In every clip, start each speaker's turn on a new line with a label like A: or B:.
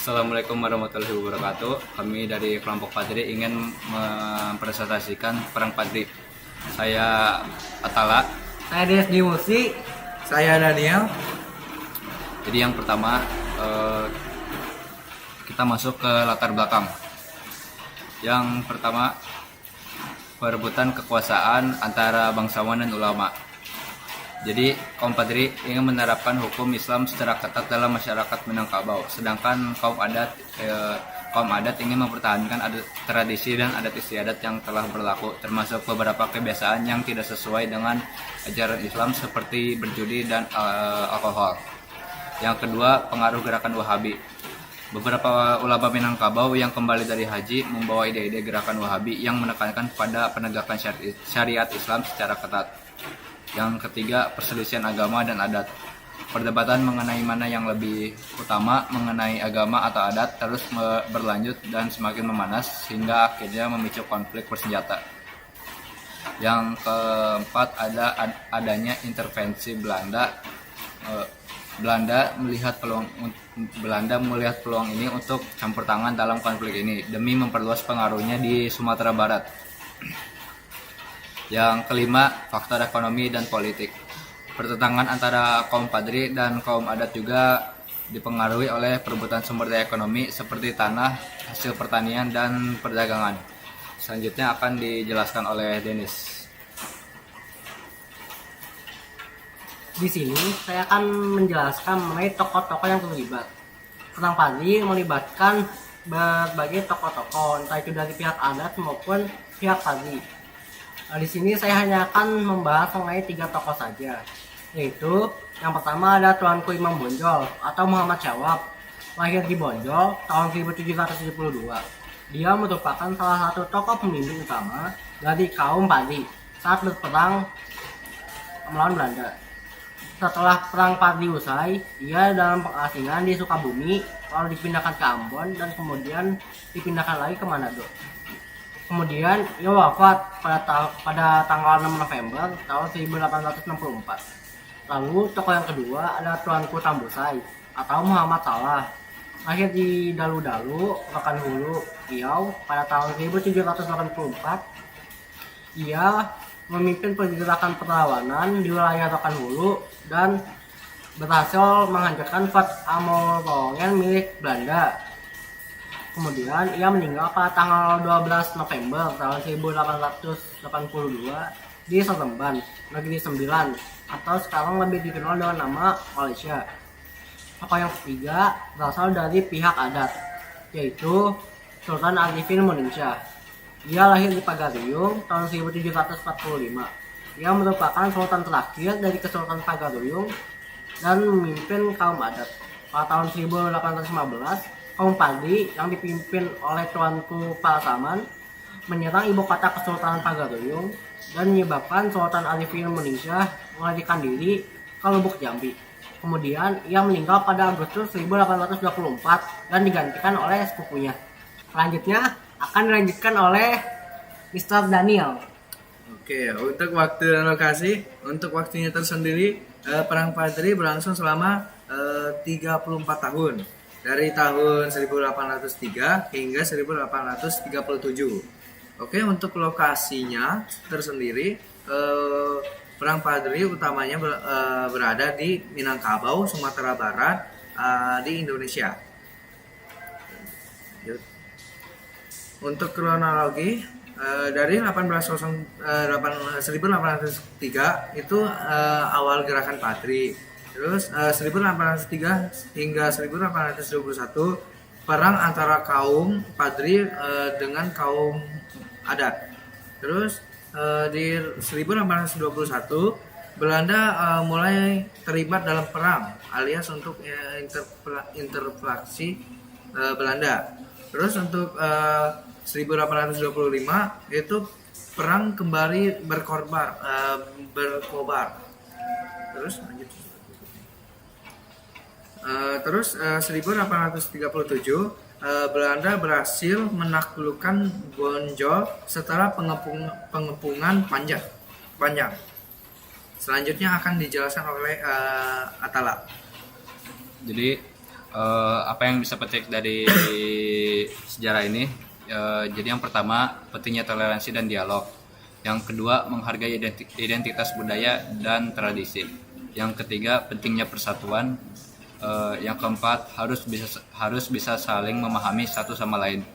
A: Assalamualaikum warahmatullahi wabarakatuh. Kami dari kelompok Padri ingin mempresentasikan perang Padri. Saya Atala.
B: Saya Desdi Musi.
C: Saya Daniel.
A: Jadi yang pertama kita masuk ke latar belakang. Yang pertama, perebutan kekuasaan antara bangsawan dan ulama. Jadi kaum Padri ingin menerapkan hukum Islam secara ketat dalam masyarakat Minangkabau, sedangkan kaum adat ingin mempertahankan tradisi dan adat istiadat yang telah berlaku, termasuk beberapa kebiasaan yang tidak sesuai dengan ajaran Islam seperti berjudi dan alkohol. Yang kedua, pengaruh gerakan Wahabi. Beberapa ulama Minangkabau yang kembali dari haji membawa ide-ide gerakan Wahabi yang menekankan pada penegakan syariat Islam secara ketat. Yang ketiga, perselisihan agama dan adat. Perdebatan mengenai mana yang lebih utama mengenai agama atau adat terus berlanjut dan semakin memanas hingga akhirnya memicu konflik bersenjata. Yang keempat, adanya intervensi Belanda. Belanda melihat peluang ini untuk campur tangan dalam konflik ini demi memperluas pengaruhnya di Sumatera Barat. Yang kelima, faktor ekonomi dan politik. Pertentangan antara kaum Padri dan kaum adat juga dipengaruhi oleh perebutan sumber daya ekonomi seperti tanah, hasil pertanian, dan perdagangan. Selanjutnya akan dijelaskan oleh Denis.
B: Di sini saya akan menjelaskan mengenai tokoh-tokoh yang terlibat. Perang Padri melibatkan berbagai tokoh-tokoh, entah itu dari pihak adat maupun pihak Padri. Di sini saya hanya akan membahas mengenai 3 tokoh saja, yaitu yang pertama ada Tuanku Imam Bonjol atau Muhammad Syawab, lahir di Bonjol tahun 1772. Dia merupakan salah satu tokoh pemimpin utama dari kaum Padri saat berperang melawan Belanda. Setelah perang Padri usai, ia dalam pengasingan di Sukabumi, lalu dipindahkan ke Ambon dan kemudian dipindahkan lagi ke Manado. Kemudian ia wafat pada tanggal 6 November tahun 1864. Lalu tokoh yang kedua adalah Tuanku Tambusai atau Muhammad Salah, lahir di Dalu-Dalu, Rokan Hulu, Riau pada tahun 1784. Ia memimpin pergerakan perlawanan di wilayah Rokan Hulu dan berhasil menghancurkan Fort Amorongen milik Belanda. Kemudian ia meninggal pada tanggal 12 November tahun 1882 di Seremban, Negeri Sembilan, atau sekarang lebih dikenal dengan nama Malaysia. Tokoh yang ketiga berasal dari pihak adat, yaitu Sultan Arifin Moninsyah. Ia lahir di Pagaruyung tahun 1745. Ia merupakan sultan terakhir dari Kesultanan Pagaruyung dan memimpin kaum adat. Pada tahun 1815, kaum Padri yang dipimpin oleh Tuanku Palasaman menyerang ibu kota Kesultanan Pagaruyung dan menyebabkan Sultan Arifin Moninsyah melarikan diri ke Lubuk Jambi. Kemudian ia meninggal pada Agustus 1824 dan digantikan oleh sepupunya. Selanjutnya akan dilanjutkan oleh Mr. Daniel.
C: Oke, untuk waktu dan lokasi, untuk waktunya tersendiri, Perang Padri berlangsung selama 34 tahun. Dari tahun 1803 hingga 1837. Oke, untuk lokasinya tersendiri, Perang Padri utamanya berada di Minangkabau, Sumatera Barat, di Indonesia. Untuk kronologi, dari 1803 itu awal gerakan Padri. Terus 1803 hingga 1821 perang antara kaum Padri dengan kaum adat. Terus di 1821 Belanda mulai terlibat dalam perang alias untuk intervensi Belanda. Terus untuk 1825 itu perang kembali berkobar. Terus lanjut. Terus 1837 Belanda berhasil menaklukkan Bonjol setelah pengepungan panjang. Selanjutnya akan dijelaskan oleh Atala.
A: Jadi Apa yang bisa petik dari sejarah ini? Jadi yang pertama, pentingnya toleransi dan dialog. Yang kedua, menghargai identitas budaya dan tradisi. Yang ketiga, pentingnya persatuan. Yang keempat, harus bisa saling memahami satu sama lain.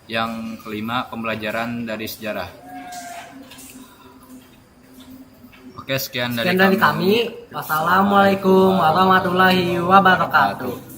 A: Yang kelima, pembelajaran dari sejarah. Oke, sekian dari
B: kami. Wassalamualaikum warahmatullahi wabarakatuh.